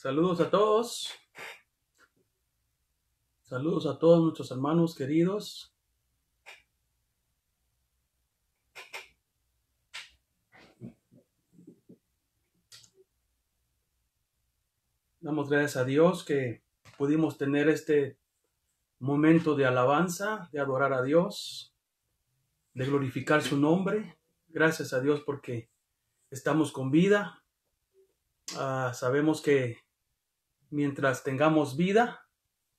Saludos a todos. Saludos a todos nuestros hermanos queridos. Damos gracias a Dios que pudimos tener este momento de alabanza, de adorar a Dios, de glorificar su nombre. Gracias a Dios porque estamos con vida. Sabemos que mientras tengamos vida,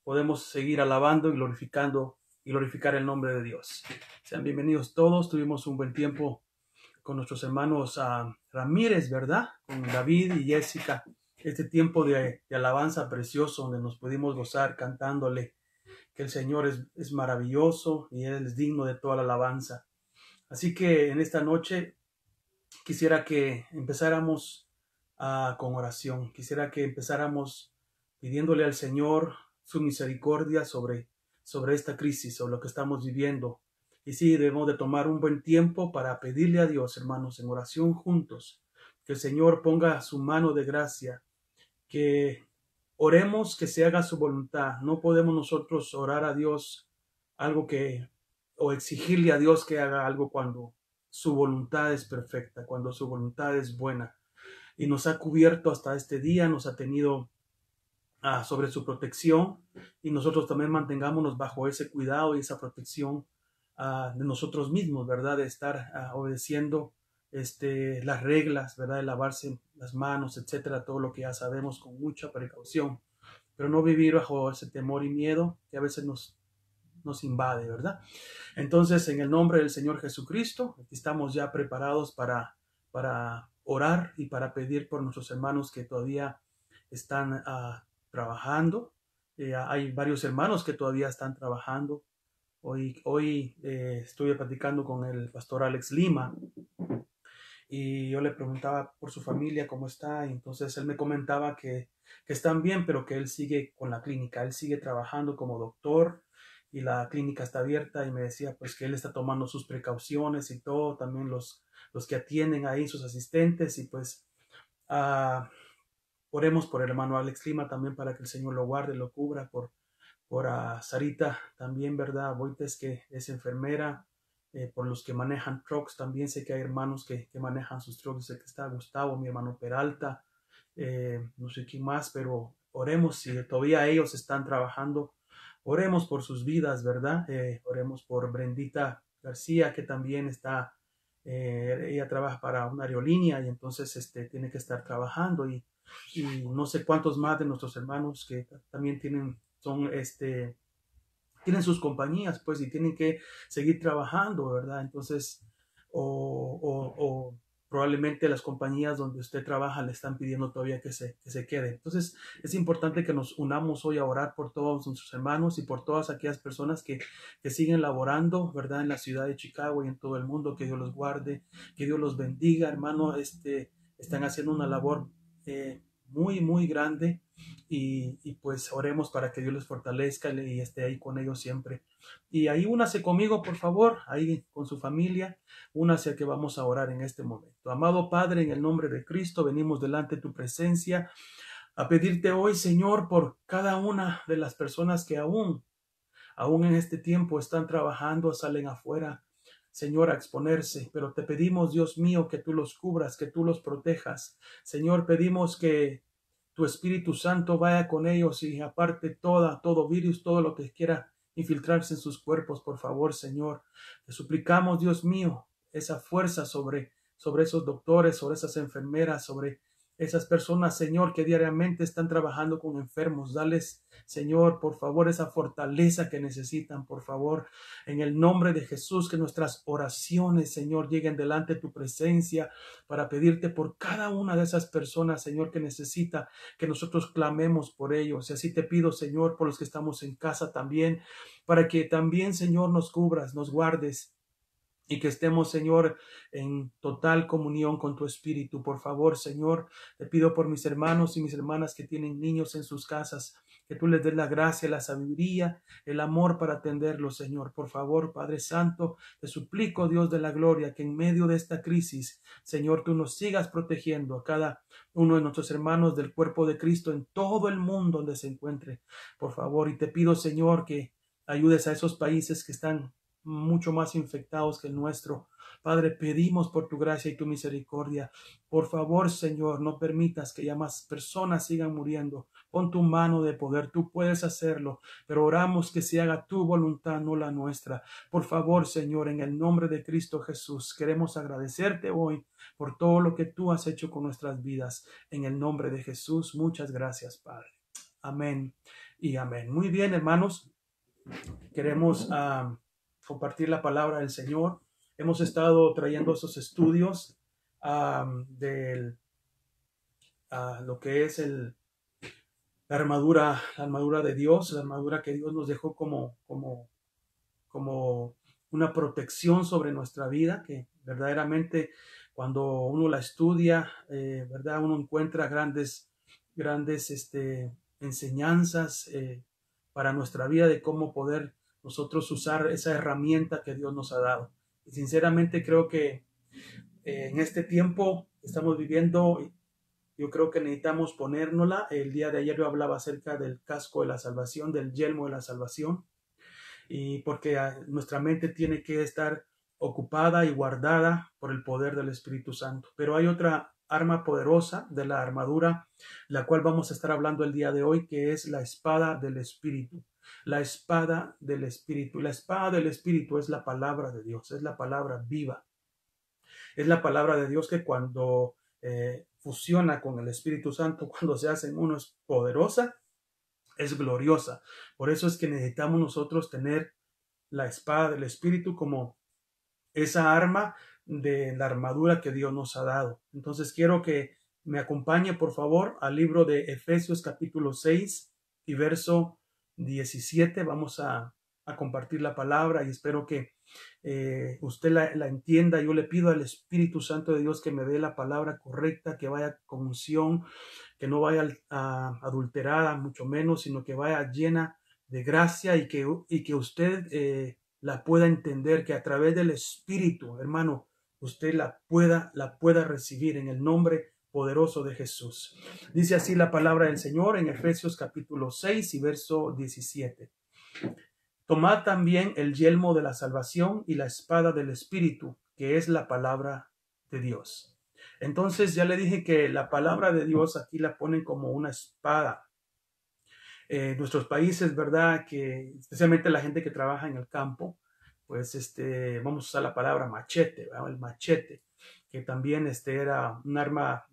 podemos seguir alabando y glorificar el nombre de Dios. Sean bienvenidos todos. Tuvimos un buen tiempo con nuestros hermanos Ramírez, ¿verdad? Con David y Jessica. Este tiempo de alabanza precioso donde nos pudimos gozar cantándole que el Señor es maravilloso y Él es digno de toda la alabanza. Así que en esta noche quisiera que empezáramos con oración. Quisiera que empezáramos pidiéndole al Señor su misericordia sobre esta crisis, sobre lo que estamos viviendo. Y sí, debemos de tomar un buen tiempo para pedirle a Dios, hermanos, en oración juntos, que el Señor ponga su mano de gracia, que oremos que se haga su voluntad. No podemos nosotros orar a Dios o exigirle a Dios que haga algo cuando su voluntad es perfecta, cuando su voluntad es buena. Y nos ha cubierto hasta este día, nos ha tenido sobre su protección, y nosotros también mantengámonos bajo ese cuidado y esa protección de nosotros mismos, ¿verdad? De estar obedeciendo las reglas, ¿verdad? De lavarse las manos, etcétera, todo lo que ya sabemos con mucha precaución, pero no vivir bajo ese temor y miedo que a veces nos invade, ¿verdad? Entonces, en el nombre del Señor Jesucristo, estamos ya preparados para orar y para pedir por nuestros hermanos que todavía están trabajando. Hay varios hermanos que todavía están trabajando. Hoy estuve platicando con el pastor Alex Lima y yo le preguntaba por su familia cómo está, y entonces él me comentaba que están bien, pero que él sigue con la clínica, él sigue trabajando como doctor y la clínica está abierta, y me decía pues que él está tomando sus precauciones y todo, también los que atienden ahí, sus asistentes, y pues oremos por el hermano Alex Lima también para que el Señor lo guarde, lo cubra, por Sarita también, ¿verdad? Boites, que es enfermera, por los que manejan trucks, también sé que hay hermanos que manejan sus trucks, sé que está Gustavo, mi hermano Peralta, no sé quién más, pero oremos si todavía ellos están trabajando, oremos por sus vidas, ¿verdad? Oremos por Brendita García, que también ella trabaja para una aerolínea y entonces tiene que estar trabajando, y no sé cuántos más de nuestros hermanos que también tienen sus compañías, pues, y tienen que seguir trabajando, ¿verdad? Entonces, o probablemente las compañías donde usted trabaja le están pidiendo todavía que se quede. Entonces, es importante que nos unamos hoy a orar por todos nuestros hermanos y por todas aquellas personas que siguen laborando, ¿verdad? En la ciudad de Chicago y en todo el mundo. Que Dios los guarde, que Dios los bendiga, hermano. Están haciendo una labor muy, muy grande, y pues oremos para que Dios les fortalezca y esté ahí con ellos siempre. Y ahí únase conmigo, por favor, ahí con su familia, únase, que vamos a orar en este momento. Amado Padre, en el nombre de Cristo, venimos delante de tu presencia a pedirte hoy, Señor, por cada una de las personas que aún en este tiempo están trabajando, salen afuera, Señor, a exponerse, pero te pedimos, Dios mío, que tú los cubras, que tú los protejas. Señor, pedimos que tu Espíritu Santo vaya con ellos y aparte todo virus, todo lo que quiera infiltrarse en sus cuerpos, por favor, Señor. Te suplicamos, Dios mío, esa fuerza sobre esos doctores, sobre esas enfermeras, sobre esas personas, Señor, que diariamente están trabajando con enfermos. Dales, Señor, por favor, esa fortaleza que necesitan, por favor, en el nombre de Jesús, que nuestras oraciones, Señor, lleguen delante de tu presencia para pedirte por cada una de esas personas, Señor, que necesita que nosotros clamemos por ellos. Y así te pido, Señor, por los que estamos en casa también, para que también, Señor, nos cubras, nos guardes y que estemos, Señor, en total comunión con tu Espíritu. Por favor, Señor, te pido por mis hermanos y mis hermanas que tienen niños en sus casas, que tú les des la gracia, la sabiduría, el amor para atenderlos, Señor. Por favor, Padre Santo, te suplico, Dios de la gloria, que en medio de esta crisis, Señor, tú nos sigas protegiendo a cada uno de nuestros hermanos del cuerpo de Cristo en todo el mundo donde se encuentre. Por favor, y te pido, Señor, que ayudes a esos países que están mucho más infectados que el nuestro. Padre, pedimos por tu gracia y tu misericordia. Por favor, Señor, no permitas que ya más personas sigan muriendo. Pon tu mano de poder, tú puedes hacerlo, pero oramos que se haga tu voluntad, no la nuestra. Por favor, Señor, en el nombre de Cristo Jesús, queremos agradecerte hoy por todo lo que tú has hecho con nuestras vidas. En el nombre de Jesús, muchas gracias, Padre. Amén y amén. Muy bien, hermanos, queremos compartir la palabra del Señor. Hemos estado trayendo esos estudios de lo que es la armadura de Dios, la armadura que Dios nos dejó como una protección sobre nuestra vida, que verdaderamente cuando uno la estudia, ¿verdad? Uno encuentra grandes enseñanzas para nuestra vida de cómo poder nosotros usar esa herramienta que Dios nos ha dado. Y sinceramente creo que en este tiempo que estamos viviendo, yo creo que necesitamos ponérnosla. El día de ayer yo hablaba acerca del casco de la salvación, del yelmo de la salvación, y porque nuestra mente tiene que estar ocupada y guardada por el poder del Espíritu Santo. Pero hay otra arma poderosa de la armadura, la cual vamos a estar hablando el día de hoy, que es la espada del Espíritu. La espada del Espíritu. La espada del Espíritu es la palabra de Dios, es la palabra viva. Es la palabra de Dios que cuando fusiona con el Espíritu Santo, cuando se hace en uno, es poderosa, es gloriosa. Por eso es que necesitamos nosotros tener la espada del Espíritu como esa arma de la armadura que Dios nos ha dado. Entonces quiero que me acompañe, por favor, al libro de Efesios capítulo 6 y verso 17. Vamos a compartir la palabra y espero que usted la entienda. Yo le pido al Espíritu Santo de Dios que me dé la palabra correcta, que vaya con unción, que no vaya adulterada, mucho menos, sino que vaya llena de gracia y que usted la pueda entender, que a través del Espíritu, hermano, usted la pueda recibir en el nombre poderoso de Jesús. Dice así la palabra del Señor en Efesios capítulo 6 y verso 17. Tomad también el yelmo de la salvación y la espada del Espíritu, que es la palabra de Dios. Entonces ya le dije que la palabra de Dios aquí la ponen como una espada. Nuestros países, ¿verdad? Que especialmente la gente que trabaja en el campo, pues vamos a usar la palabra machete, ¿verdad? El machete, que también era un arma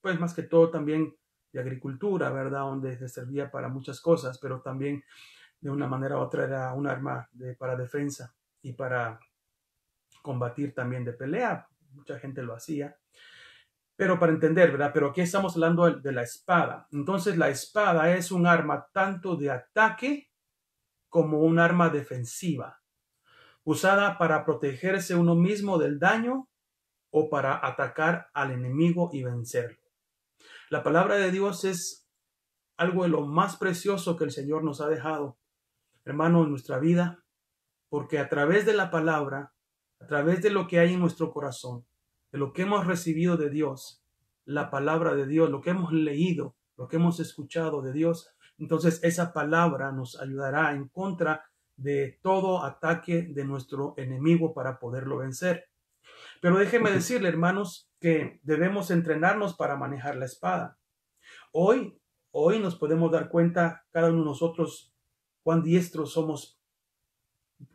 pues más que todo también de agricultura, ¿verdad? Donde se servía para muchas cosas, pero también de una manera u otra era un arma para defensa y para combatir también de pelea. Mucha gente lo hacía. Pero para entender, ¿verdad? Pero aquí estamos hablando de la espada. Entonces la espada es un arma tanto de ataque como un arma defensiva, usada para protegerse uno mismo del daño o para atacar al enemigo y vencerlo. La palabra de Dios es algo de lo más precioso que el Señor nos ha dejado, hermano, en nuestra vida, porque a través de la palabra, a través de lo que hay en nuestro corazón, de lo que hemos recibido de Dios, la palabra de Dios, lo que hemos leído, lo que hemos escuchado de Dios, entonces esa palabra nos ayudará en contra de todo ataque de nuestro enemigo para poderlo vencer. Pero déjenme decirle, hermanos, que debemos entrenarnos para manejar la espada. Hoy nos podemos dar cuenta, cada uno de nosotros, cuán diestros somos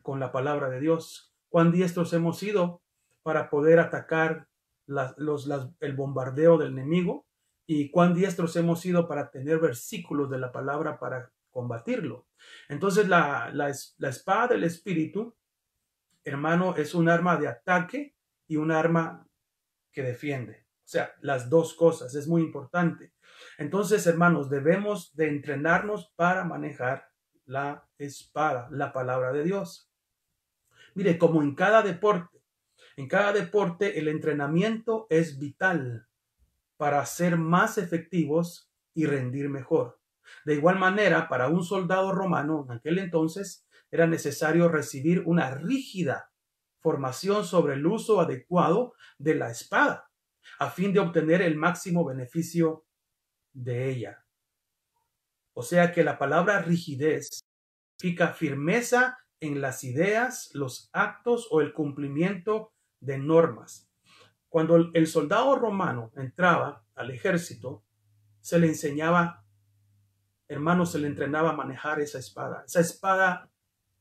con la palabra de Dios, cuán diestros hemos sido para poder atacar el bombardeo del enemigo y cuán diestros hemos sido para tener versículos de la palabra para combatirlo. Entonces la espada del Espíritu, hermano, es un arma de ataque y un arma que defiende. O sea, las dos cosas, es muy importante. Entonces, hermanos, debemos de entrenarnos para manejar la espada, la palabra de Dios. Mire, como en cada deporte el entrenamiento es vital para ser más efectivos y rendir mejor. De igual manera, para un soldado romano en aquel entonces era necesario recibir una rígida formación sobre el uso adecuado de la espada, a fin de obtener el máximo beneficio de ella. O sea que la palabra rigidez significa firmeza en las ideas, los actos o el cumplimiento de normas. Cuando el soldado romano entraba al ejército, se le enseñaba, hermanos, se le entrenaba a manejar esa espada. Esa espada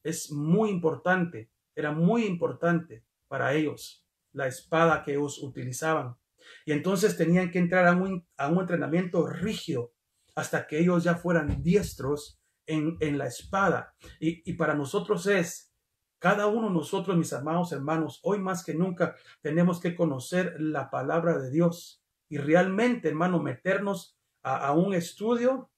es muy importante, era muy importante para ellos, la espada que ellos utilizaban. Y entonces tenían que entrar a un entrenamiento rígido hasta que ellos ya fueran diestros en la espada. Y para nosotros cada uno de nosotros, mis amados hermanos, hoy más que nunca tenemos que conocer la palabra de Dios y realmente, hermano, meternos a un estudio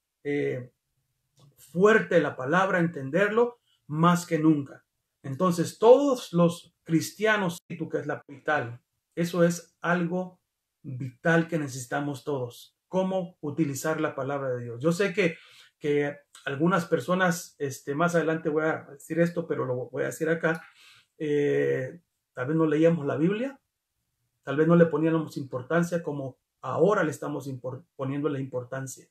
fuerte de la palabra, entenderlo más que nunca. Entonces, todos los cristianos, que es la vital, eso es algo vital que necesitamos todos. Cómo utilizar la palabra de Dios. Yo sé que algunas personas, más adelante voy a decir esto, pero lo voy a decir acá, tal vez no leíamos la Biblia, tal vez no le poníamos importancia como ahora le estamos poniendo la importancia.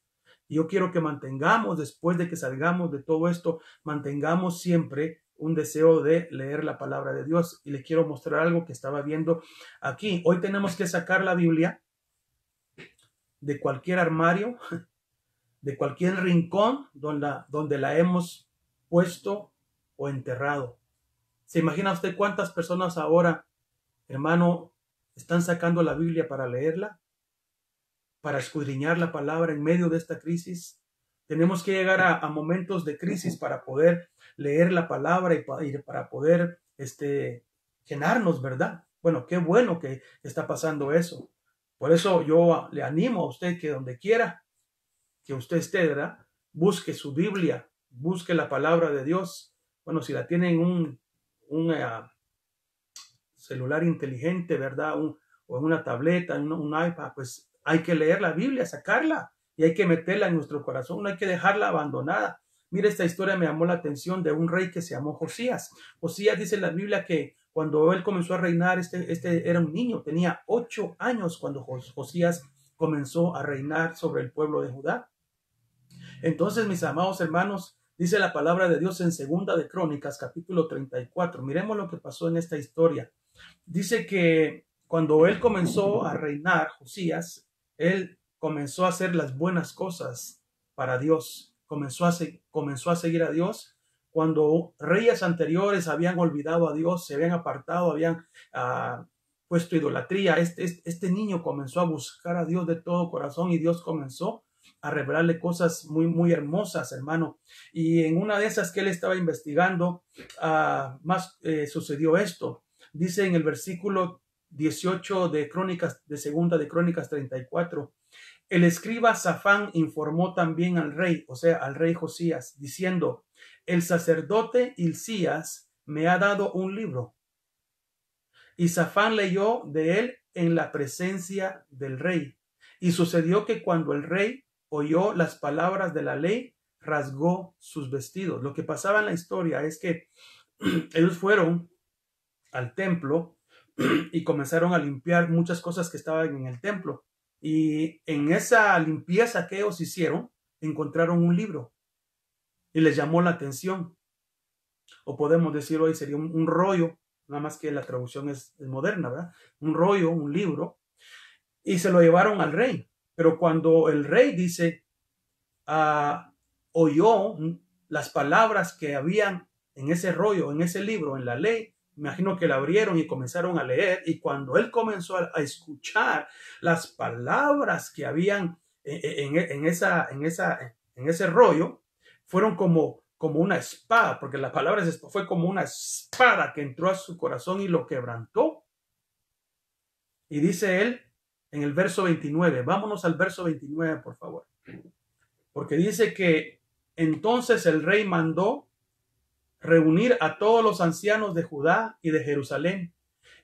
Y yo quiero que mantengamos, después de que salgamos de todo esto, mantengamos siempre un deseo de leer la palabra de Dios. Y le quiero mostrar algo que estaba viendo aquí. Hoy tenemos que sacar la Biblia de cualquier armario, de cualquier rincón donde la hemos puesto o enterrado. ¿Se imagina usted cuántas personas ahora, hermano, están sacando la Biblia para leerla? Para escudriñar la palabra en medio de esta crisis. Tenemos que llegar a momentos de crisis para poder leer la palabra y para poder llenarnos, ¿verdad? Bueno, qué bueno que está pasando eso. Por eso yo le animo a usted que donde quiera que usted esté, ¿verdad? Busque su Biblia, busque la palabra de Dios. Bueno, si la tienen un celular inteligente, ¿verdad? O en una tableta, en un iPad, pues hay que leer la Biblia, sacarla y hay que meterla en nuestro corazón, no hay que dejarla abandonada. Mire, esta historia me llamó la atención de un rey que se llamó Josías. Josías dice en la Biblia que cuando él comenzó a reinar, este era un niño, tenía 8 años cuando Josías comenzó a reinar sobre el pueblo de Judá. Entonces, mis amados hermanos, dice la palabra de Dios en Segunda de Crónicas, capítulo 34. Miremos lo que pasó en esta historia. Dice que cuando él comenzó a reinar, Josías, él comenzó a hacer las buenas cosas para Dios, comenzó a seguir a Dios. Cuando reyes anteriores habían olvidado a Dios, se habían apartado, habían puesto idolatría, este niño comenzó a buscar a Dios de todo corazón y Dios comenzó a revelarle cosas muy, muy hermosas, hermano. Y en una de esas que él estaba investigando, sucedió esto. Dice en el versículo 18 de Crónicas, de Segunda de Crónicas 34, el escriba Safán informó también al rey, o sea, al rey Josías, diciendo, el sacerdote Hilcías me ha dado un libro. Y Safán leyó de él en la presencia del rey. Y sucedió que cuando el rey oyó las palabras de la ley, rasgó sus vestidos. Lo que pasaba en la historia es que ellos fueron al templo y comenzaron a limpiar muchas cosas que estaban en el templo. Y en esa limpieza que ellos hicieron, encontraron un libro y les llamó la atención. O podemos decir hoy sería un rollo, nada más que la traducción es moderna, ¿verdad? Un rollo, un libro, y se lo llevaron al rey. Pero cuando el rey dice, oyó las palabras que habían en ese rollo, en ese libro, en la ley, imagino que la abrieron y comenzaron a leer, y cuando él comenzó a escuchar las palabras que habían en ese rollo, fueron como una espada, porque la palabra fue como una espada que entró a su corazón y lo quebrantó. Y dice él en el verso 29, vámonos al verso 29, por favor, porque dice que entonces el rey mandó reunir a todos los ancianos de Judá y de Jerusalén.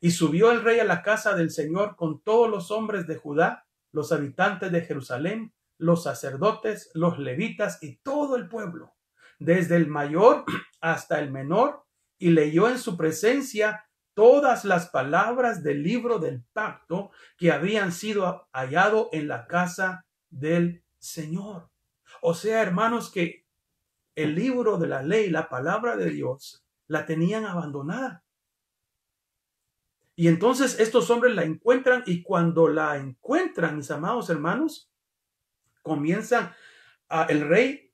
Y subió el rey a la casa del Señor con todos los hombres de Judá, los habitantes de Jerusalén, los sacerdotes, los levitas y todo el pueblo, desde el mayor hasta el menor, y leyó en su presencia todas las palabras del libro del pacto que habían sido hallado en la casa del Señor. O sea, hermanos, que el libro de la ley, la palabra de Dios, la tenían abandonada. Y entonces estos hombres la encuentran, y cuando la encuentran, mis amados hermanos, comienzan el rey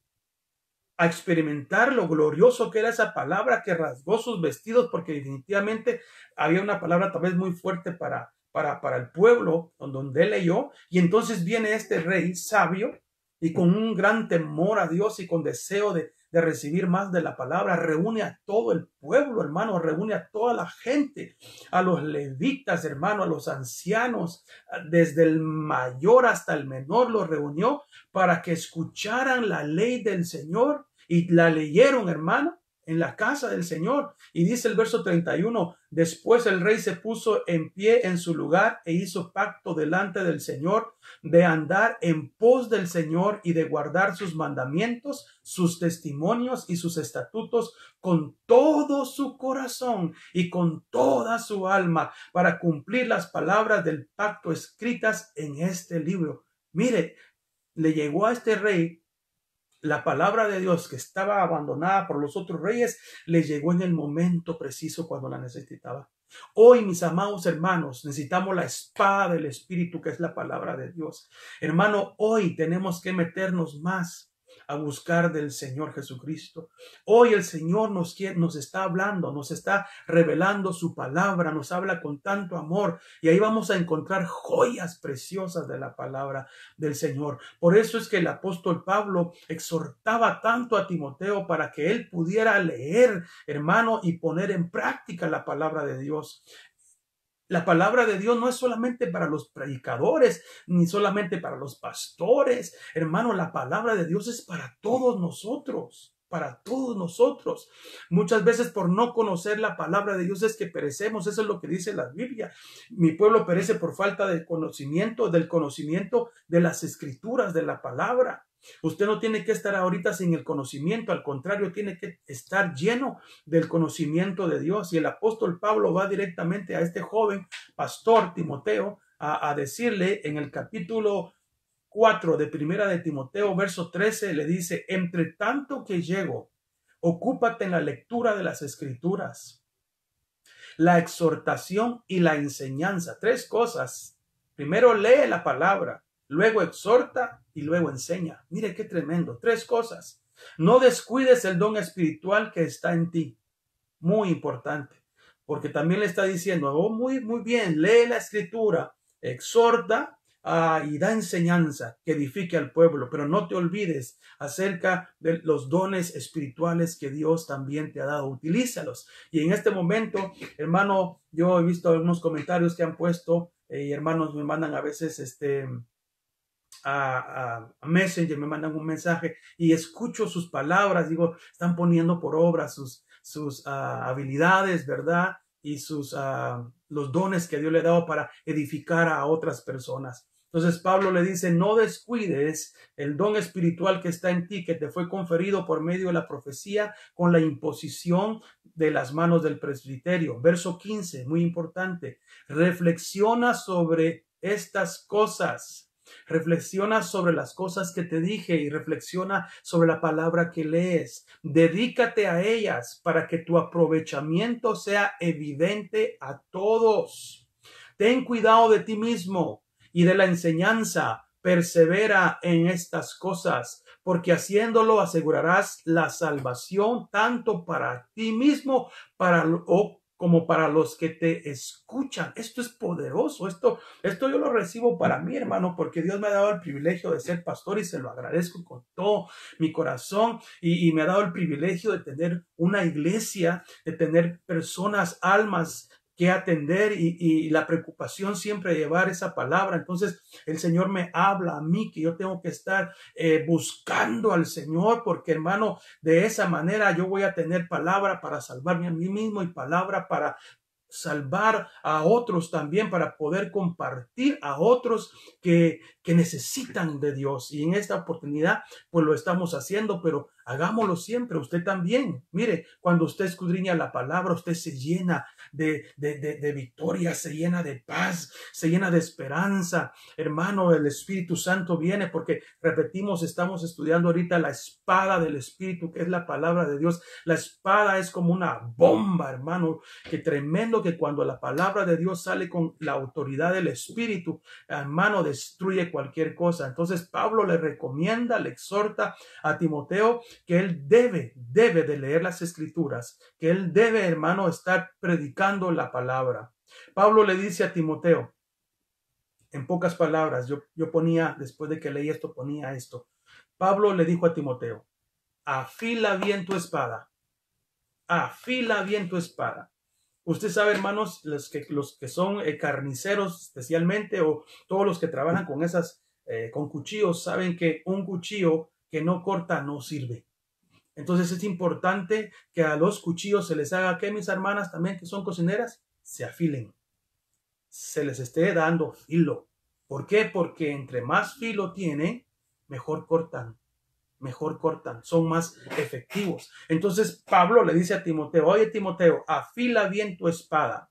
a experimentar lo glorioso que era esa palabra, que rasgó sus vestidos, porque definitivamente había una palabra tal vez muy fuerte para el pueblo donde él leyó. Y entonces viene este rey sabio y con un gran temor a Dios y con deseo de recibir más de la palabra, reúne a todo el pueblo, hermano, reúne a toda la gente, a los levitas, hermano, a los ancianos, desde el mayor hasta el menor, los reunió para que escucharan la ley del Señor, y la leyeron, hermano, en la casa del Señor. Y dice el verso 31, después el rey se puso en pie en su lugar e hizo pacto delante del Señor de andar en pos del Señor y de guardar sus mandamientos, sus testimonios y sus estatutos con todo su corazón y con toda su alma, para cumplir las palabras del pacto escritas en este libro. Mire, le llegó a este rey la palabra de Dios, que estaba abandonada por los otros reyes, le llegó en el momento preciso cuando la necesitaba. Hoy, mis amados hermanos, necesitamos la espada del Espíritu, que es la palabra de Dios. Hermano, hoy tenemos que meternos más a buscar del Señor Jesucristo. Hoy el Señor nos está hablando, nos está revelando su palabra, nos habla con tanto amor, y ahí vamos a encontrar joyas preciosas de la palabra del Señor. Por eso es que el apóstol Pablo exhortaba tanto a Timoteo para que él pudiera leer, hermano, y poner en práctica la palabra de Dios. La palabra de Dios no es solamente para los predicadores, ni solamente para los pastores. Hermano, la palabra de Dios es para todos nosotros, para todos nosotros. Muchas veces por no conocer la palabra de Dios es que perecemos. Eso es lo que dice la Biblia. Mi pueblo perece por falta de conocimiento, del conocimiento de las escrituras, de la palabra. Usted no tiene que estar ahorita sin el conocimiento, al contrario, tiene que estar lleno del conocimiento de Dios. Y el apóstol Pablo va directamente a este joven pastor Timoteo a decirle en el capítulo 4 de Primera de Timoteo, verso 13, le dice: entre tanto que llego, ocúpate en la lectura de las escrituras, la exhortación y la enseñanza. Tres cosas. Primero lee la palabra, luego exhorta y luego enseña. Mire qué tremendo. Tres cosas. No descuides el don espiritual que está en ti. Muy importante. Porque también le está diciendo, oh, muy bien, lee la escritura, exhorta y da enseñanza que edifique al pueblo. Pero no te olvides acerca de los dones espirituales que Dios también te ha dado. Utilízalos. Y en este momento, hermano, yo he visto algunos comentarios que han puesto, y hermanos me mandan a veces a Messenger, me mandan un mensaje y escucho sus palabras. Digo, están poniendo por obra sus habilidades, ¿verdad? Y los dones que Dios le ha dado para edificar a otras personas. Entonces Pablo le dice: no descuides el don espiritual que está en ti, que te fue conferido por medio de la profecía con la imposición de las manos del presbiterio. Verso 15, muy importante. Reflexiona sobre estas cosas. Reflexiona sobre las cosas que te dije y reflexiona sobre la palabra que lees. Dedícate a ellas para que tu aprovechamiento sea evidente a todos. Ten cuidado de ti mismo y de la enseñanza. Persevera en estas cosas, porque haciéndolo asegurarás la salvación tanto para ti mismo como para los que te escuchan. Esto es poderoso. Esto yo lo recibo para mí, hermano, porque Dios me ha dado el privilegio de ser pastor y se lo agradezco con todo mi corazón. Y me ha dado el privilegio de tener una iglesia, de tener personas, almas que atender y la preocupación siempre llevar esa palabra. Entonces el Señor me habla a mí que yo tengo que estar buscando al Señor, porque hermano, de esa manera yo voy a tener palabra para salvarme a mí mismo y palabra para salvar a otros también, para poder compartir a otros que necesitan de Dios. Y en esta oportunidad pues lo estamos haciendo, pero hagámoslo siempre, usted también. Mire, cuando usted escudriña la palabra, usted se llena de victoria, se llena de paz, se llena de esperanza. Hermano, el Espíritu Santo viene porque, repetimos, estamos estudiando ahorita la espada del Espíritu, que es la palabra de Dios. La espada es como una bomba, hermano, que tremendo, que cuando la palabra de Dios sale con la autoridad del Espíritu, hermano, destruye cualquier cosa. Entonces Pablo le recomienda, le exhorta a Timoteo que él debe de leer las Escrituras, que él debe, hermano, estar predicando la palabra. Pablo le dice a Timoteo, en pocas palabras, yo ponía, después de que leí esto, ponía esto. Pablo le dijo a Timoteo, afila bien tu espada, afila bien tu espada. Usted sabe, hermanos, los que son carniceros especialmente, o todos los que trabajan con con cuchillos, saben que un cuchillo que no corta no sirve. Entonces es importante que a los cuchillos se les haga, que mis hermanas también que son cocineras, se afilen, se les esté dando filo. ¿Por qué? Porque entre más filo tienen, mejor cortan, son más efectivos. Entonces Pablo le dice a Timoteo, oye Timoteo, afila bien tu espada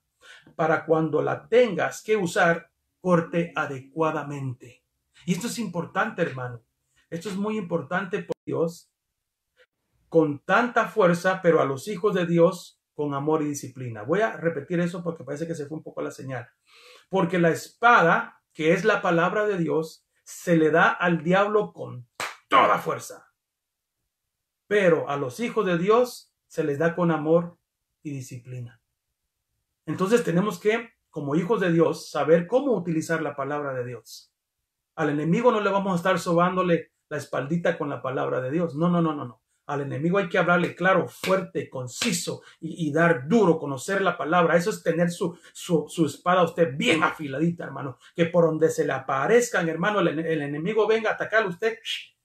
para cuando la tengas que usar, corte adecuadamente. Y esto es importante, hermano. Esto es muy importante por Dios, con tanta fuerza, pero a los hijos de Dios con amor y disciplina. Voy a repetir eso porque parece que se fue un poco la señal. Porque la espada, que es la palabra de Dios, se le da al diablo con toda fuerza. Pero a los hijos de Dios se les da con amor y disciplina. Entonces tenemos que, como hijos de Dios, saber cómo utilizar la palabra de Dios. Al enemigo no le vamos a estar sobándole la espaldita con la palabra de Dios. No. Al enemigo hay que hablarle claro, fuerte, conciso y dar duro, conocer la palabra. Eso es tener su espada usted bien afiladita, hermano. Que por donde se le aparezcan, hermano, el enemigo venga a atacarle a usted,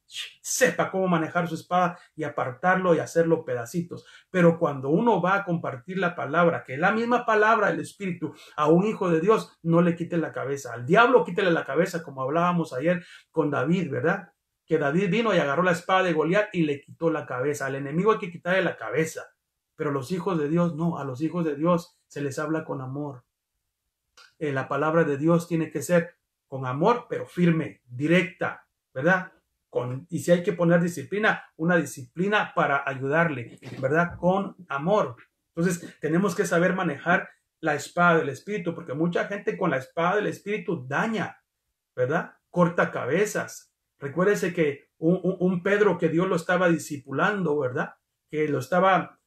sepa cómo manejar su espada y apartarlo y hacerlo pedacitos. Pero cuando uno va a compartir la palabra, que es la misma palabra del Espíritu, a un hijo de Dios, no le quite la cabeza. Al diablo quítele la cabeza, como hablábamos ayer con David, ¿verdad? Que David vino y agarró la espada de Goliat y le quitó la cabeza. Al enemigo hay que quitarle la cabeza. Pero los hijos de Dios no, a los hijos de Dios se les habla con amor. La palabra de Dios tiene que ser con amor, pero firme, directa, ¿verdad? Y si hay que poner disciplina, una disciplina para ayudarle, ¿verdad? Con amor. Entonces tenemos que saber manejar la espada del Espíritu, porque mucha gente con la espada del Espíritu daña, ¿verdad? Corta cabezas. Recuérdese que un Pedro que Dios lo estaba discipulando, ¿verdad? Que lo estaba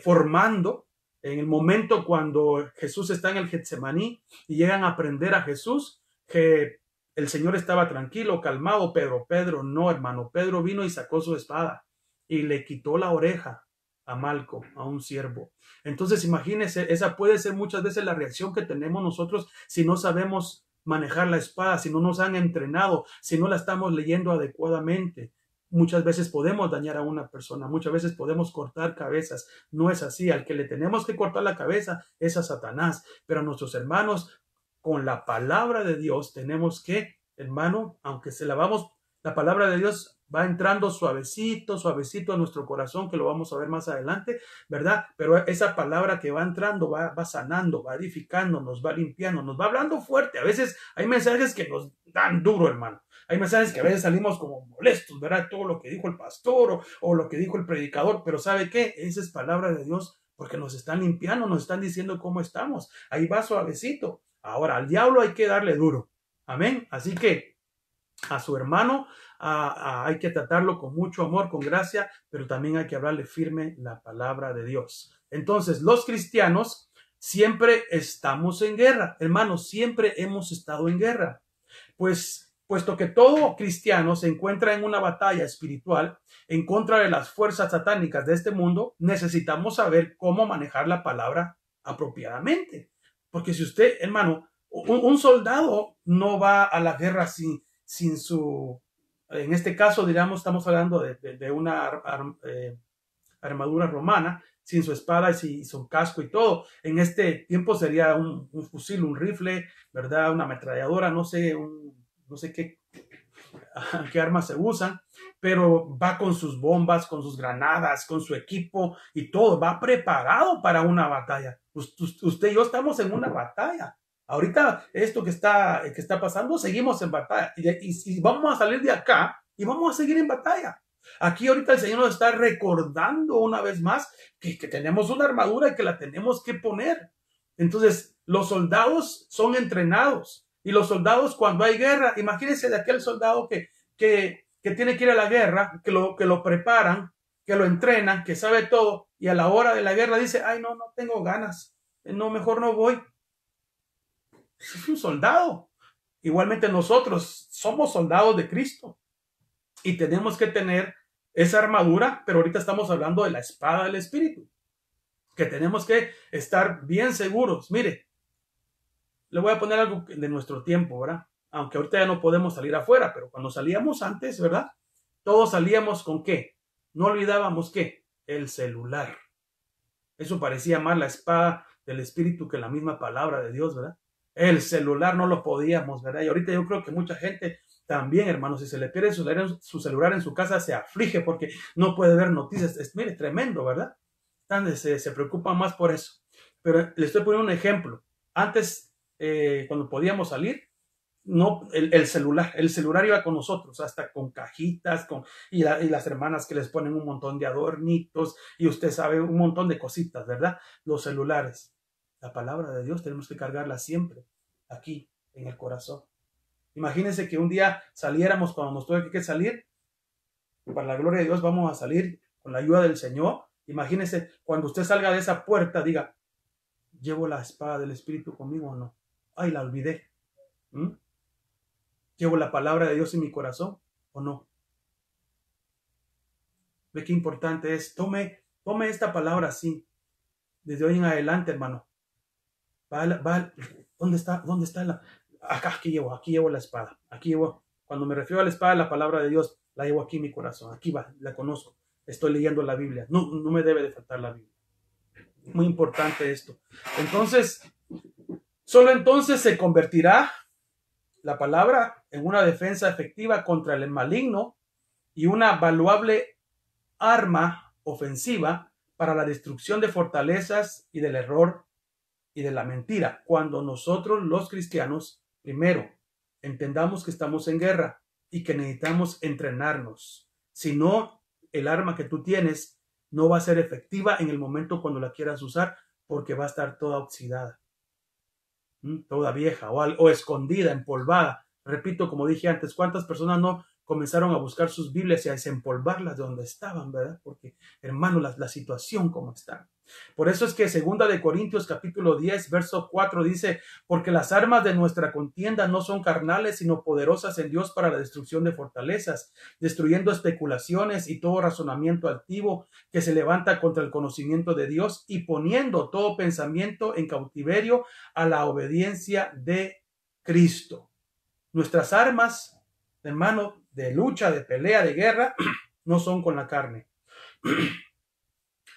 formando en el momento cuando Jesús está en el Getsemaní y llegan a aprender a Jesús, que el Señor estaba tranquilo, calmado. Pedro no, hermano. Pedro vino y sacó su espada y le quitó la oreja a Malco, a un siervo. Entonces imagínense, esa puede ser muchas veces la reacción que tenemos nosotros si no sabemos manejar la espada, si no nos han entrenado, si no la estamos leyendo adecuadamente. Muchas veces podemos dañar a una persona, muchas veces podemos cortar cabezas. No es así. Al que le tenemos que cortar la cabeza es a Satanás. Pero a nuestros hermanos, con la palabra de Dios, tenemos que, hermano, aunque se la vamos, la palabra de Dios va entrando suavecito, suavecito a nuestro corazón, que lo vamos a ver más adelante, ¿verdad? Pero esa palabra que va entrando, va sanando, va edificando, nos va limpiando, nos va hablando fuerte. A veces hay mensajes que nos dan duro, hermano. Hay mensajes que a veces salimos como molestos, ¿verdad? Todo lo que dijo el pastor o lo que dijo el predicador, pero ¿sabe qué? Esa es palabra de Dios porque nos están limpiando, nos están diciendo cómo estamos. Ahí va suavecito. Ahora, al diablo hay que darle duro. Amén. Así que a su hermano hay que tratarlo con mucho amor, con gracia, pero también hay que hablarle firme la palabra de Dios. Entonces, los cristianos siempre estamos en guerra. Hermanos, siempre hemos estado en guerra. Pues, puesto que todo cristiano se encuentra en una batalla espiritual en contra de las fuerzas satánicas de este mundo, necesitamos saber cómo manejar la palabra apropiadamente. Porque si usted, hermano, un soldado no va a la guerra sin su, en este caso, digamos, estamos hablando de una armadura romana, sin su espada y su casco y todo. En este tiempo sería un fusil, un rifle, ¿verdad? Una ametralladora, no sé, no sé qué armas se usan, pero va con sus bombas, con sus granadas, con su equipo y todo, va preparado para una batalla. Usted y yo estamos en una batalla. Ahorita esto que está pasando, seguimos en batalla y vamos a salir de acá y vamos a seguir en batalla. Aquí ahorita el Señor nos está recordando una vez más que tenemos una armadura y que la tenemos que poner. Entonces, los soldados son entrenados. Y los soldados cuando hay guerra, imagínense de aquel soldado que tiene que ir a la guerra, que lo preparan, que lo entrenan, que sabe todo, y a la hora de la guerra dice, ay, no tengo ganas, no, mejor no voy. Es un soldado. Igualmente nosotros somos soldados de Cristo y tenemos que tener esa armadura, pero ahorita estamos hablando de la espada del Espíritu, que tenemos que estar bien seguros. Mire, le voy a poner algo de nuestro tiempo, ¿verdad? Aunque ahorita ya no podemos salir afuera, pero cuando salíamos antes, ¿verdad? Todos salíamos con ¿qué? No olvidábamos ¿qué? El celular. Eso parecía más la espada del Espíritu que la misma palabra de Dios, ¿verdad? El celular no lo podíamos, ¿verdad? Y ahorita yo creo que mucha gente también, hermanos, si se le pierde su celular en su casa, se aflige porque no puede ver noticias. Mire, tremendo, ¿verdad? Se preocupan más por eso. Pero le estoy poniendo un ejemplo. Antes, cuando podíamos salir, no, el celular iba con nosotros, hasta con cajitas, y las hermanas que les ponen un montón de adornitos, y usted sabe, un montón de cositas, ¿verdad? Los celulares. La palabra de Dios tenemos que cargarla siempre, aquí, en el corazón. Imagínense que un día saliéramos cuando nos tuve que salir, para la gloria de Dios vamos a salir con la ayuda del Señor. Imagínense, cuando usted salga de esa puerta, diga, ¿llevo la espada del Espíritu conmigo o no? Ay, la olvidé. ¿Llevo la palabra de Dios en mi corazón o no? Ve qué importante es. Tome esta palabra así. Desde hoy en adelante, hermano. ¿Dónde está la? Acá, aquí llevo la espada. Aquí llevo. Cuando me refiero a la espada, la palabra de Dios, la llevo aquí en mi corazón. Aquí va, la conozco. Estoy leyendo la Biblia. No me debe de faltar la Biblia. Muy importante esto. Entonces, solo entonces se convertirá la palabra en una defensa efectiva contra el maligno y una valuable arma ofensiva para la destrucción de fortalezas y del error y de la mentira. Cuando nosotros los cristianos, primero, entendamos que estamos en guerra y que necesitamos entrenarnos. Si no, el arma que tú tienes no va a ser efectiva en el momento cuando la quieras usar porque va a estar toda oxidada, toda vieja o escondida, empolvada. Repito, como dije antes, ¿cuántas personas no comenzaron a buscar sus Biblias y a desempolvarlas de donde estaban, verdad? Porque, hermano, la situación como está. Por eso es que 2 de Corintios capítulo 10, verso 4 dice, porque las armas de nuestra contienda no son carnales, sino poderosas en Dios para la destrucción de fortalezas, destruyendo especulaciones y todo razonamiento altivo que se levanta contra el conocimiento de Dios y poniendo todo pensamiento en cautiverio a la obediencia de Cristo. Nuestras armas, hermano, de lucha, de pelea, de guerra, no son con la carne,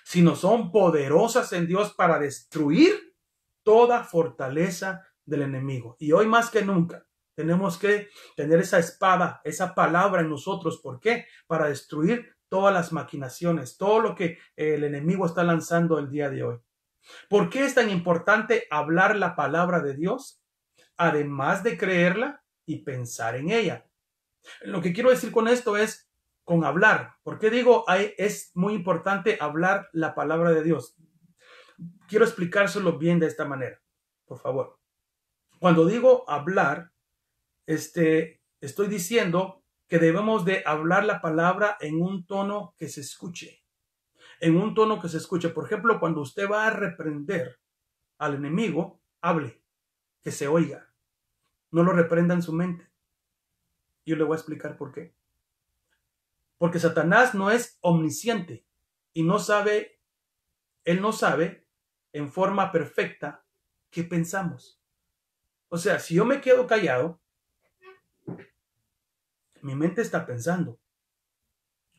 sino son poderosas en Dios para destruir toda fortaleza del enemigo. Y hoy más que nunca tenemos que tener esa espada, esa palabra en nosotros. ¿Por qué? Para destruir todas las maquinaciones, todo lo que el enemigo está lanzando el día de hoy. ¿Por qué es tan importante hablar la palabra de Dios? Además de creerla y pensar en ella. Lo que quiero decir con esto es con hablar. ¿Por qué digo es muy importante hablar la palabra de Dios? Quiero explicárselo bien de esta manera, por favor. Cuando digo hablar, estoy diciendo que debemos de hablar la palabra en un tono que se escuche. En un tono que se escuche. Por ejemplo, cuando usted va a reprender al enemigo, hable, que se oiga. No lo reprenda en su mente. Yo le voy a explicar por qué. Porque Satanás no es omnisciente y él no sabe en forma perfecta ¿qué pensamos? O sea, si yo me quedo callado, mi mente está pensando,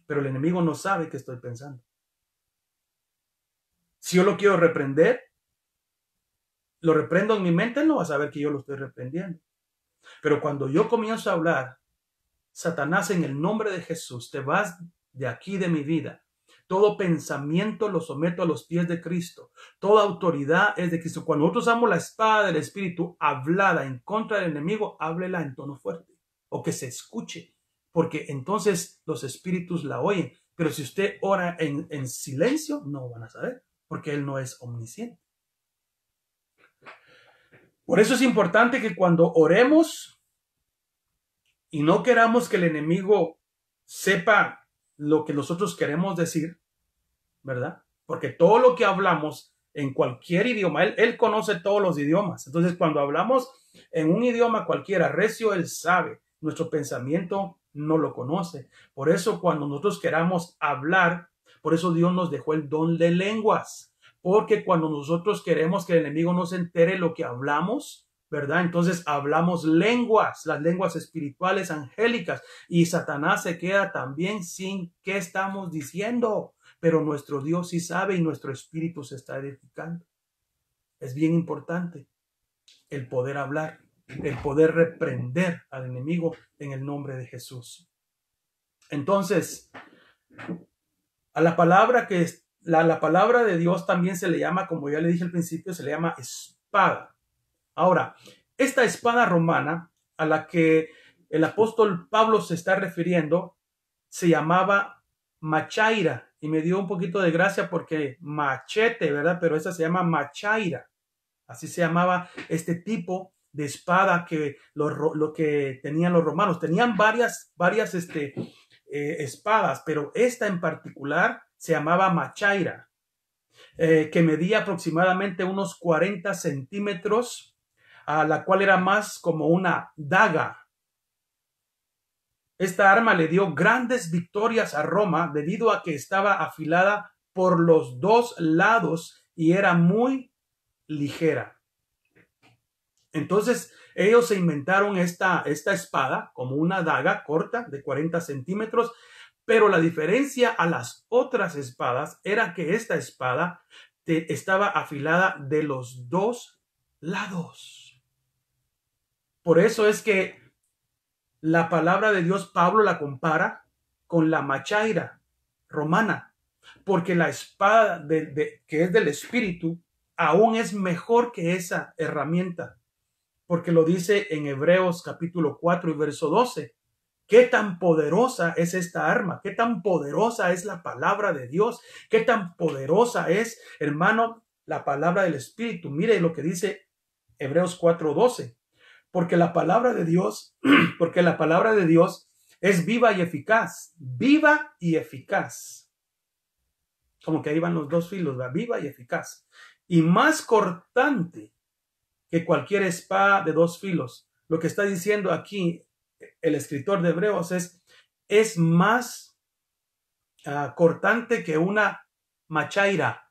pero el enemigo no sabe que estoy pensando. Si yo lo quiero reprender, lo reprendo en mi mente, él no va a saber que yo lo estoy reprendiendo. Pero cuando yo comienzo a hablar, Satanás, en el nombre de Jesús, te vas de aquí de mi vida. Todo pensamiento lo someto a los pies de Cristo. Toda autoridad es de Cristo. Cuando nosotros usamos la espada del Espíritu hablada en contra del enemigo, háblela en tono fuerte o que se escuche, porque entonces los espíritus la oyen. Pero si usted ora en silencio, no van a saber, porque él no es omnisciente. Por eso es importante que cuando oremos y no queramos que el enemigo sepa lo que nosotros queremos decir, ¿verdad? Porque todo lo que hablamos en cualquier idioma, él conoce todos los idiomas. Entonces, cuando hablamos en un idioma cualquiera, recio, él sabe. Nuestro pensamiento no lo conoce. Por eso, cuando nosotros queramos hablar, por eso Dios nos dejó el don de lenguas. Porque cuando nosotros queremos que el enemigo no se entere lo que hablamos, ¿verdad? Entonces hablamos lenguas, las lenguas espirituales angélicas, y Satanás se queda también sin qué estamos diciendo. Pero nuestro Dios sí sabe y nuestro espíritu se está edificando. Es bien importante el poder hablar, el poder reprender al enemigo en el nombre de Jesús. Entonces, a la palabra que es la palabra de Dios también se le llama, como ya le dije al principio, se le llama espada. Ahora, esta espada romana a la que el apóstol Pablo se está refiriendo se llamaba machaira, y me dio un poquito de gracia porque machete, ¿verdad? Pero esa se llama machaira. Así se llamaba este tipo de espada que lo que tenían los romanos. Tenían varias espadas, pero esta en particular se llamaba machaira, que medía aproximadamente unos 40 centímetros, a la cual era más como una daga. Esta arma le dio grandes victorias a Roma debido a que estaba afilada por los dos lados y era muy ligera. Entonces ellos se inventaron esta espada como una daga corta de 40 centímetros, pero la diferencia a las otras espadas era que esta espada estaba afilada de los dos lados. Por eso es que la palabra de Dios, Pablo la compara con la machaira romana, porque la espada que es del Espíritu aún es mejor que esa herramienta, porque lo dice en Hebreos capítulo 4 y verso 12. ¿Qué tan poderosa es esta arma? ¿Qué tan poderosa es la palabra de Dios? ¿Qué tan poderosa es, hermano, la palabra del Espíritu? Mire lo que dice Hebreos 4:12. Porque la palabra de Dios, es viva y eficaz. Viva y eficaz. Como que ahí van los dos filos, ¿verdad? Viva y eficaz. Y más cortante que cualquier espada de dos filos. Lo que está diciendo aquí el escritor de Hebreos es más cortante que una machaira.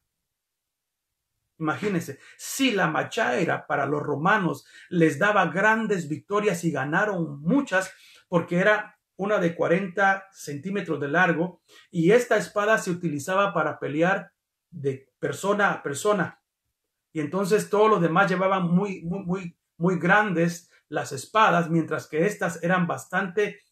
Imagínense, si la machaira para los romanos les daba grandes victorias y ganaron muchas, porque era una de 40 centímetros de largo, y esta espada se utilizaba para pelear de persona a persona. Y entonces todos los demás llevaban muy grandes las espadas, mientras que estas eran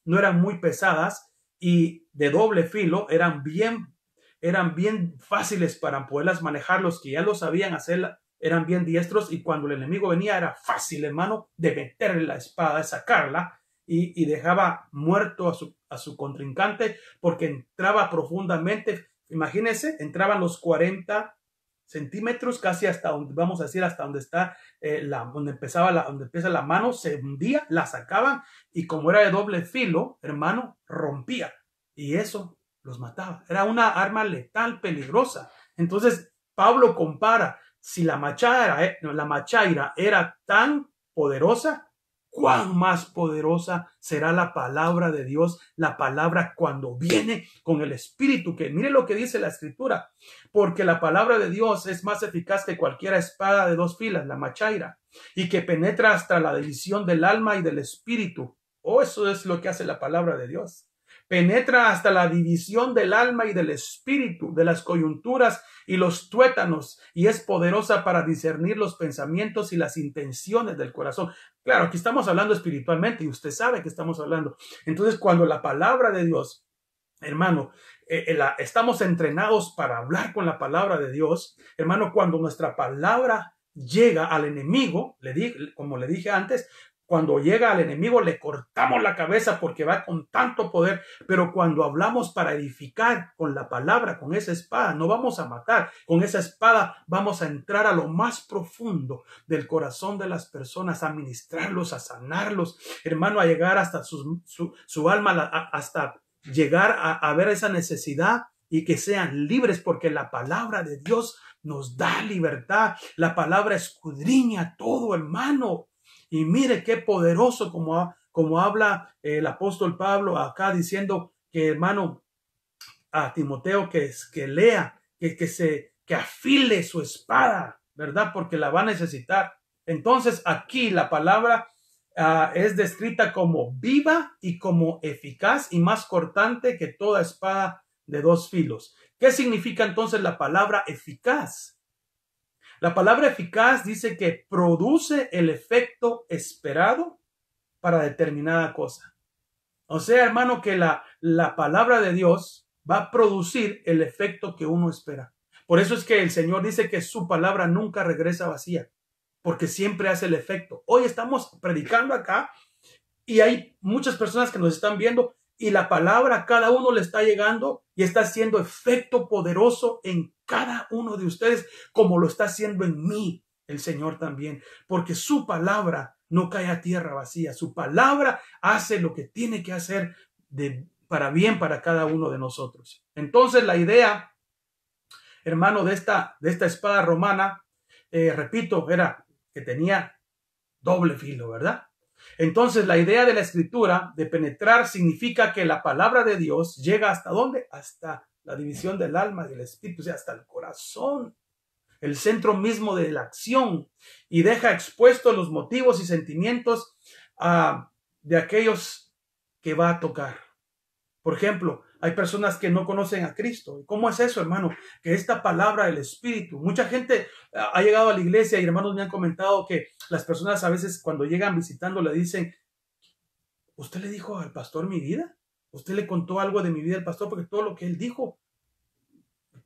no eran muy pesadas y de doble filo, eran bien fáciles para poderlas manejar. Los que ya lo sabían hacer eran bien diestros, y cuando el enemigo venía era fácil, hermano, de meterle la espada, de sacarla, y dejaba muerto a su contrincante, porque entraba profundamente. Imagínense, entraban los 40 centímetros, casi hasta donde, vamos a decir, hasta donde está donde empieza la mano, se hundía, la sacaban, y como era de doble filo, hermano, rompía, y eso los mataba. Era una arma letal, peligrosa. Entonces Pablo compara, si la machaira era tan poderosa, cuán más poderosa será la palabra de Dios, la palabra cuando viene con el Espíritu, que mire lo que dice la Escritura, porque la palabra de Dios es más eficaz que cualquier espada de dos filas, la machaira, y que penetra hasta la división del alma y del espíritu. Oh, eso es lo que hace la palabra de Dios. Penetra hasta la división del alma y del espíritu, de las coyunturas y los tuétanos, y es poderosa para discernir los pensamientos y las intenciones del corazón. Claro, aquí estamos hablando espiritualmente y usted sabe que estamos hablando. Entonces, cuando la palabra de Dios, hermano, estamos entrenados para hablar con la palabra de Dios, hermano, cuando nuestra palabra llega al enemigo, como le dije antes, cuando llega al enemigo le cortamos la cabeza porque va con tanto poder, pero cuando hablamos para edificar con la palabra, con esa espada, no vamos a matar, con esa espada vamos a entrar a lo más profundo del corazón de las personas, a ministrarlos, a sanarlos, hermano, a llegar hasta su alma, hasta llegar a ver esa necesidad y que sean libres, porque la palabra de Dios nos da libertad, la palabra escudriña todo, hermano. Y mire qué poderoso como habla el apóstol Pablo acá diciendo que, hermano, a Timoteo que lea, que afile su espada, ¿verdad? Porque la va a necesitar. Entonces aquí la palabra es descrita como viva y como eficaz y más cortante que toda espada de dos filos. ¿Qué significa entonces la palabra eficaz? La palabra eficaz dice que produce el efecto esperado para determinada cosa. O sea, hermano, que la palabra de Dios va a producir el efecto que uno espera. Por eso es que el Señor dice que su palabra nunca regresa vacía, porque siempre hace el efecto. Hoy estamos predicando acá y hay muchas personas que nos están viendo y la palabra a cada uno le está llegando y está haciendo efecto poderoso en cada uno de ustedes, como lo está haciendo en mí el Señor también, porque su palabra no cae a tierra vacía, su palabra hace lo que tiene que hacer para bien para cada uno de nosotros. Entonces la idea, hermano, de esta espada romana, repito, era que tenía doble filo, ¿verdad? Entonces la idea de la escritura de penetrar significa que la palabra de Dios llega hasta ¿dónde? Hasta la división del alma y del espíritu, o sea, hasta el corazón, el centro mismo de la acción, y deja expuestos los motivos y sentimientos de aquellos que va a tocar. Por ejemplo, hay personas que no conocen a Cristo. ¿Cómo es eso, hermano? Que esta palabra del Espíritu, mucha gente ha llegado a la iglesia y hermanos me han comentado que las personas a veces cuando llegan visitando le dicen, ¿usted le dijo al pastor mi vida? ¿Usted le contó algo de mi vida al pastor? Porque todo lo que él dijo,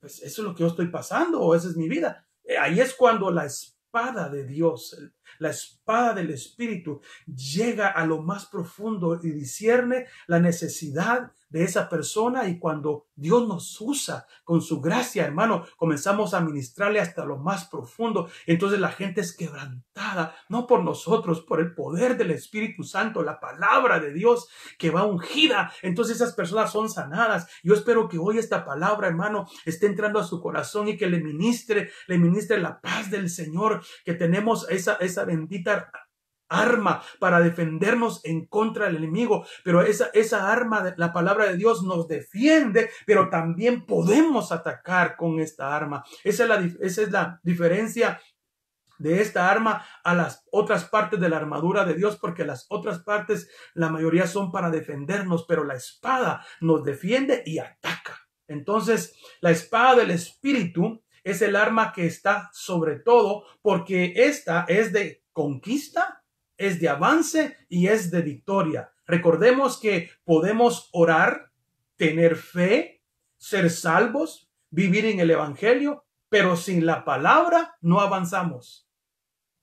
pues eso es lo que yo estoy pasando o esa es mi vida. Ahí es cuando la espada de Dios, la espada del Espíritu llega a lo más profundo y discierne la necesidad de esa persona, y cuando Dios nos usa con su gracia, hermano, comenzamos a ministrarle hasta lo más profundo. Entonces la gente es quebrantada, no por nosotros, por el poder del Espíritu Santo, la palabra de Dios que va ungida. Entonces esas personas son sanadas. Yo espero que hoy esta palabra, hermano, esté entrando a su corazón y que le ministre la paz del Señor, que tenemos esa bendita arma para defendernos en contra del enemigo, pero esa arma de la palabra de Dios nos defiende, pero también podemos atacar con esta arma. Esa es la diferencia de esta arma a las otras partes de la armadura de Dios, porque las otras partes, la mayoría son para defendernos, pero la espada nos defiende y ataca. Entonces, la espada del Espíritu es el arma que está sobre todo, porque esta es de conquista, es de avance y es de victoria. Recordemos que podemos orar, tener fe, ser salvos, vivir en el evangelio, pero sin la palabra no avanzamos.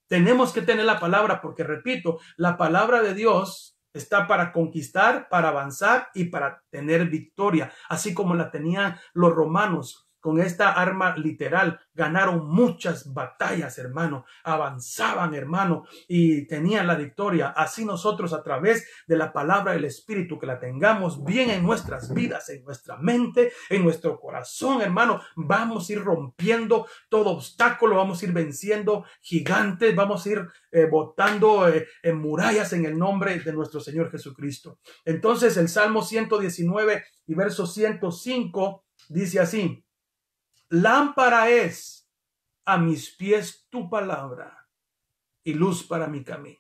Tenemos que tener la palabra porque, repito, la palabra de Dios está para conquistar, para avanzar y para tener victoria, así como la tenían los romanos. con esta arma literal ganaron muchas batallas, hermano. Avanzaban, hermano, y tenían la victoria. Así nosotros, a través de la palabra del Espíritu, que la tengamos bien en nuestras vidas, en nuestra mente, en nuestro corazón, hermano, vamos a ir rompiendo todo obstáculo, vamos a ir venciendo gigantes, vamos a ir botando murallas en el nombre de nuestro Señor Jesucristo. Entonces el Salmo 119 y verso 105 dice así: lámpara es a mis pies tu palabra y luz para mi camino.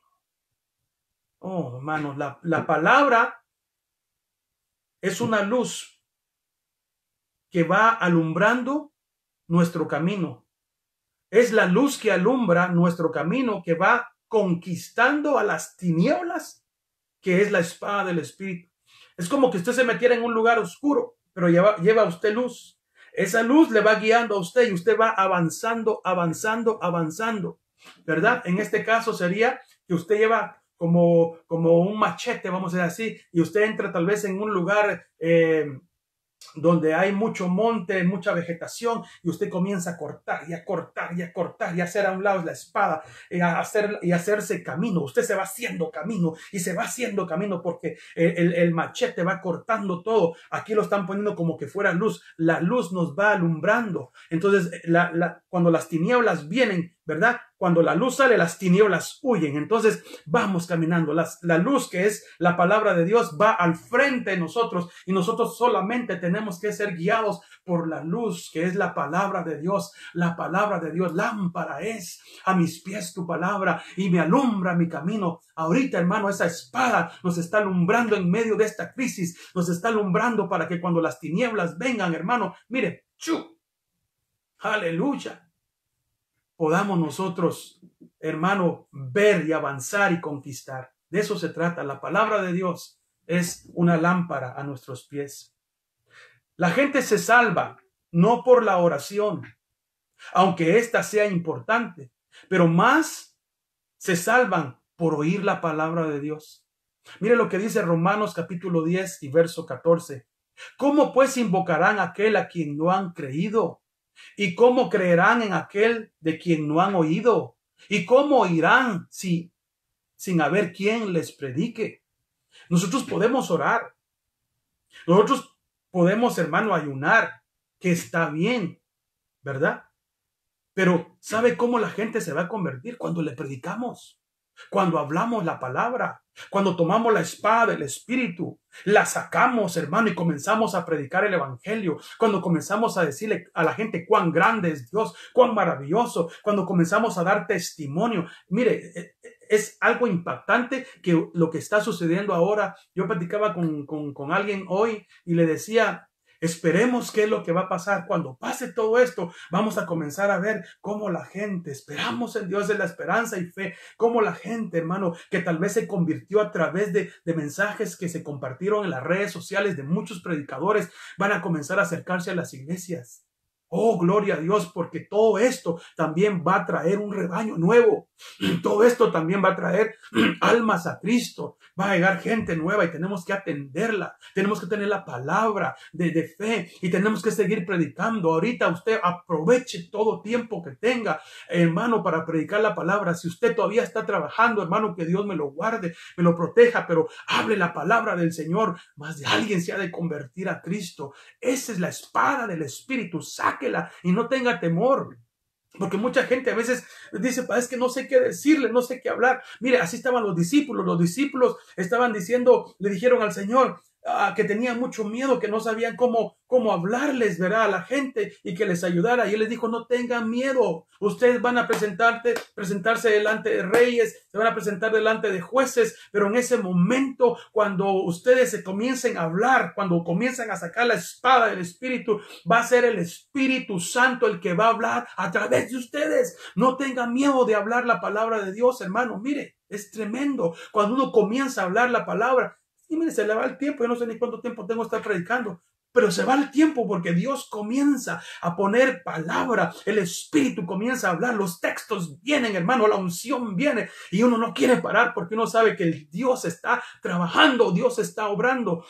Oh, hermanos, la palabra es una luz que va alumbrando nuestro camino. Es la luz que alumbra nuestro camino, que va conquistando a las tinieblas, que es la espada del Espíritu. Es como que usted se metiera en un lugar oscuro, pero lleva usted luz. Esa luz le va guiando a usted y usted va avanzando, ¿verdad? En este caso sería que usted lleva como un machete, vamos a decir así, y usted entra tal vez en un lugar donde hay mucho monte, mucha vegetación, y usted comienza a cortar y a cortar y a cortar y a hacer a un lado la espada y hacerse camino. Usted se va haciendo camino y se va haciendo camino porque el machete va cortando todo. Aquí lo están poniendo como que fuera luz. La luz nos va alumbrando. Entonces, cuando las tinieblas vienen, ¿verdad? Cuando la luz sale, las tinieblas huyen. Entonces vamos caminando. La luz, que es la palabra de Dios, va al frente de nosotros y nosotros solamente tenemos que ser guiados por la luz, que es la palabra de Dios. La palabra de Dios, lámpara es a mis pies tu palabra y me alumbra mi camino. Ahorita, hermano, esa espada nos está alumbrando en medio de esta crisis. Nos está alumbrando para que cuando las tinieblas vengan, hermano, mire, ¡chu! Aleluya. Podamos nosotros, hermano, ver y avanzar y conquistar. De eso se trata. La palabra de Dios es una lámpara a nuestros pies. La gente se salva no por la oración, aunque esta sea importante, pero más se salvan por oír la palabra de Dios. Mire lo que dice Romanos capítulo 10 y verso 14. ¿Cómo pues invocarán a aquel a quien no han creído? ¿Y cómo creerán en aquel de quien no han oído? ¿Y cómo oirán sin haber quien les predique? Nosotros podemos orar. Nosotros podemos, hermano, ayunar, que está bien, ¿verdad? Pero ¿sabe cómo la gente se va a convertir? Cuando le predicamos, cuando hablamos la palabra, cuando tomamos la espada del Espíritu, la sacamos, hermano, y comenzamos a predicar el Evangelio, cuando comenzamos a decirle a la gente cuán grande es Dios, cuán maravilloso, cuando comenzamos a dar testimonio. Mire, es algo impactante que lo que está sucediendo ahora. Yo platicaba con alguien hoy y le decía, esperemos qué es lo que va a pasar. Cuando pase todo esto, vamos a comenzar a ver cómo la gente, esperamos en Dios de la esperanza y fe, cómo la gente, hermano, que tal vez se convirtió a través de mensajes que se compartieron en las redes sociales de muchos predicadores, van a comenzar a acercarse a las iglesias. Oh, gloria a Dios, porque todo esto también va a traer un rebaño nuevo. Todo esto también va a traer almas a Cristo. Va a llegar gente nueva y tenemos que atenderla. Tenemos que tener la palabra de fe y tenemos que seguir predicando. Ahorita usted aproveche todo tiempo que tenga, hermano, para predicar la palabra. Si usted todavía está trabajando, hermano, que Dios me lo guarde, me lo proteja, pero hable la palabra del Señor. Más de alguien se ha de convertir a Cristo. Esa es la espada del Espíritu. Sáquela y no tenga temor. Porque mucha gente a veces dice, es que no sé qué decirle, no sé qué hablar. Mire, así estaban los discípulos. Los discípulos estaban diciendo, le dijeron al Señor que tenían mucho miedo, que no sabían cómo hablarles, ¿verdad? A la gente y que les ayudara. Y él les dijo, no tengan miedo. Ustedes van a presentarse delante de reyes, se van a presentar delante de jueces, pero en ese momento, cuando ustedes se comiencen a hablar, cuando comiencen a sacar la espada del Espíritu, va a ser el Espíritu Santo el que va a hablar a través de ustedes. No tengan miedo de hablar la palabra de Dios, hermano. Mire, es tremendo. Cuando uno comienza a hablar la palabra, y mire, se le va el tiempo. Yo no sé ni cuánto tiempo tengo que estar predicando, pero se va el tiempo porque Dios comienza a poner palabra. El Espíritu comienza a hablar. Los textos vienen, hermano. La unción viene y uno no quiere parar porque uno sabe que Dios está trabajando. Dios está obrando.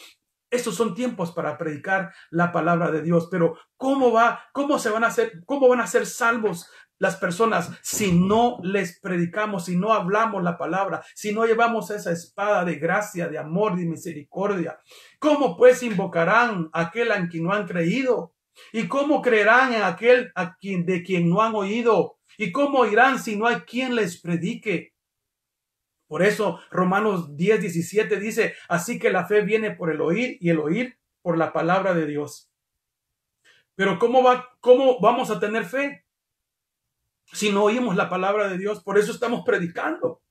Estos son tiempos para predicar la palabra de Dios, pero cómo van a ser salvos las personas si no les predicamos, si no hablamos la palabra, si no llevamos esa espada de gracia, de amor y misericordia? ¿Cómo pues invocarán a aquel en quien no han creído? ¿Y cómo creerán en aquel de quien no han oído? ¿Y cómo irán si no hay quien les predique? Por eso Romanos 10:17 dice, así que la fe viene por el oír y el oír por la palabra de Dios. Pero ¿cómo vamos a tener fe si no oímos la palabra de Dios? Por eso estamos predicando.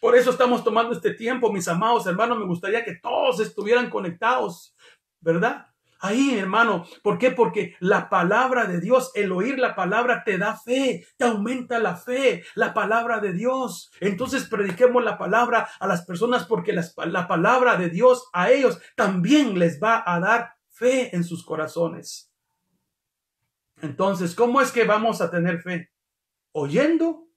Por eso estamos tomando este tiempo, mis amados hermanos. Me gustaría que todos estuvieran conectados, ¿verdad? Ahí, hermano. ¿Por qué? Porque la palabra de Dios, el oír la palabra te da fe, te aumenta la fe, la palabra de Dios. Entonces prediquemos la palabra a las personas porque la palabra de Dios a ellos también les va a dar fe en sus corazones. Entonces, ¿cómo es que vamos a tener fe? Oyendo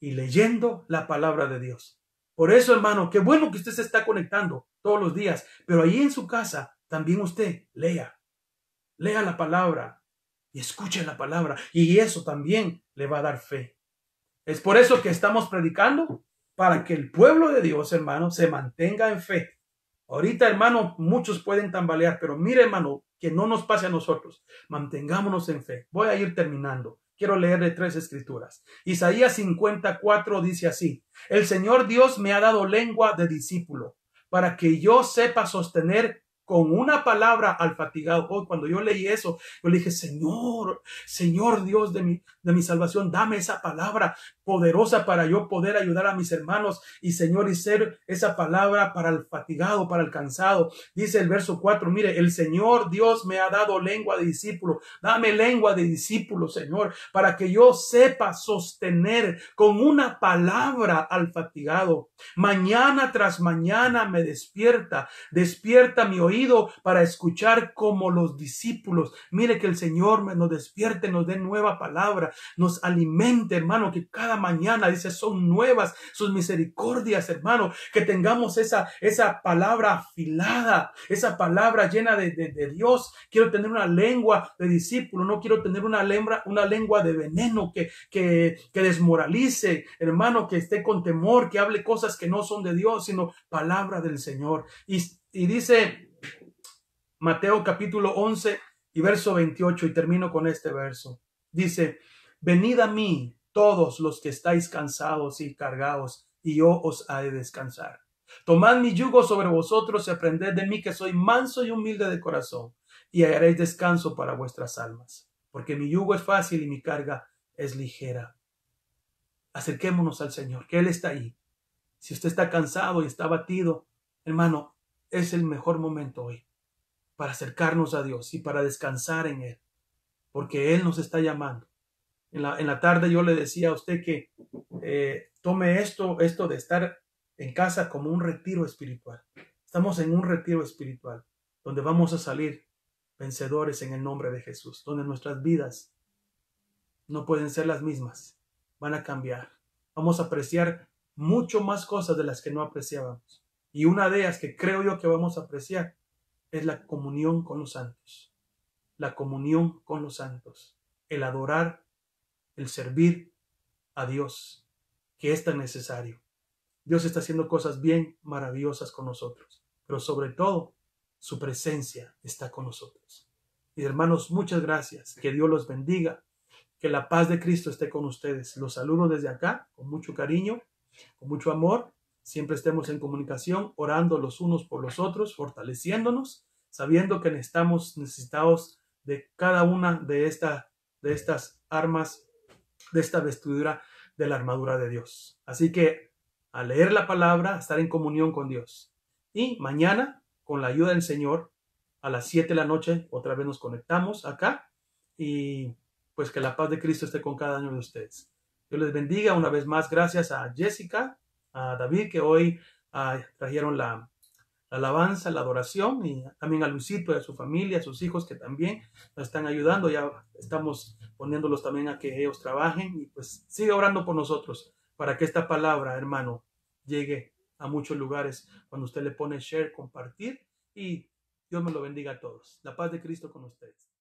y leyendo la palabra de Dios. Por eso, hermano, qué bueno que usted se está conectando todos los días, pero ahí en su casa también usted lea la palabra y escuche la palabra, y eso también le va a dar fe. Es por eso que estamos predicando, para que el pueblo de Dios, hermano, se mantenga en fe. Ahorita, hermano, muchos pueden tambalear, pero mire, hermano, que no nos pase a nosotros. Mantengámonos en fe. Voy a ir terminando. Quiero leerle 3 escrituras. Isaías 54 dice así: el Señor Dios me ha dado lengua de discípulo, para que yo sepa sostener con una palabra al fatigado. Hoy, cuando yo leí eso, yo le dije, Señor Dios de mi salvación, dame esa palabra poderosa para yo poder ayudar a mis hermanos, y Señor, y ser esa palabra para el fatigado, para el cansado. Dice el verso 4, mire, el Señor Dios me ha dado lengua de discípulo. Dame lengua de discípulo, Señor, para que yo sepa sostener con una palabra al fatigado. Mañana tras mañana me despierta mi oído para escuchar como los discípulos. Mire que el Señor nos despierte, nos dé nueva palabra, nos alimente, hermano, que cada mañana, dice, son nuevas sus misericordias, hermano, que tengamos esa palabra afilada, esa palabra llena de Dios. Quiero tener una lengua de discípulo, no quiero tener una lengua de veneno que desmoralice, hermano, que esté con temor, que hable cosas que no son de Dios, sino palabra del Señor. Y dice Mateo capítulo 11 y verso 28, y termino con este verso. Dice, venid a mí todos los que estáis cansados y cargados, y yo os haré descansar. Tomad mi yugo sobre vosotros y aprended de mí, que soy manso y humilde de corazón, y haréis descanso para vuestras almas. Porque mi yugo es fácil y mi carga es ligera. Acerquémonos al Señor, que Él está ahí. Si usted está cansado y está abatido, hermano, es el mejor momento hoy para acercarnos a Dios y para descansar en Él, porque Él nos está llamando. En la tarde yo le decía a usted que tome esto de estar en casa como un retiro espiritual. Estamos en un retiro espiritual donde vamos a salir vencedores en el nombre de Jesús, donde nuestras vidas no pueden ser las mismas, van a cambiar. Vamos a apreciar mucho más cosas de las que no apreciábamos. Y una de ellas que creo yo que vamos a apreciar es la comunión con los santos. La comunión con los santos. El adorar, el servir a Dios, que es tan necesario. Dios está haciendo cosas bien maravillosas con nosotros, pero sobre todo, su presencia está con nosotros. Y hermanos, muchas gracias. Que Dios los bendiga. Que la paz de Cristo esté con ustedes. Los saludo desde acá, con mucho cariño, con mucho amor. Siempre estemos en comunicación, orando los unos por los otros, fortaleciéndonos, sabiendo que estamos necesitados de cada una de estas armas, de esta vestidura de la armadura de Dios. Así que a leer la palabra, a estar en comunión con Dios. Y mañana, con la ayuda del Señor, a las 7 de la noche, otra vez nos conectamos acá, y pues que la paz de Cristo esté con cada uno de ustedes. Dios les bendiga. Una vez más, gracias a Jessica, a David, que hoy trajeron la alabanza, la adoración, y también a Luisito y a su familia, a sus hijos que también nos están ayudando. Ya estamos poniéndolos también a que ellos trabajen, y pues sigue orando por nosotros para que esta palabra, hermano, llegue a muchos lugares. Cuando usted le pone share, compartir, y Dios me lo bendiga a todos. La paz de Cristo con ustedes.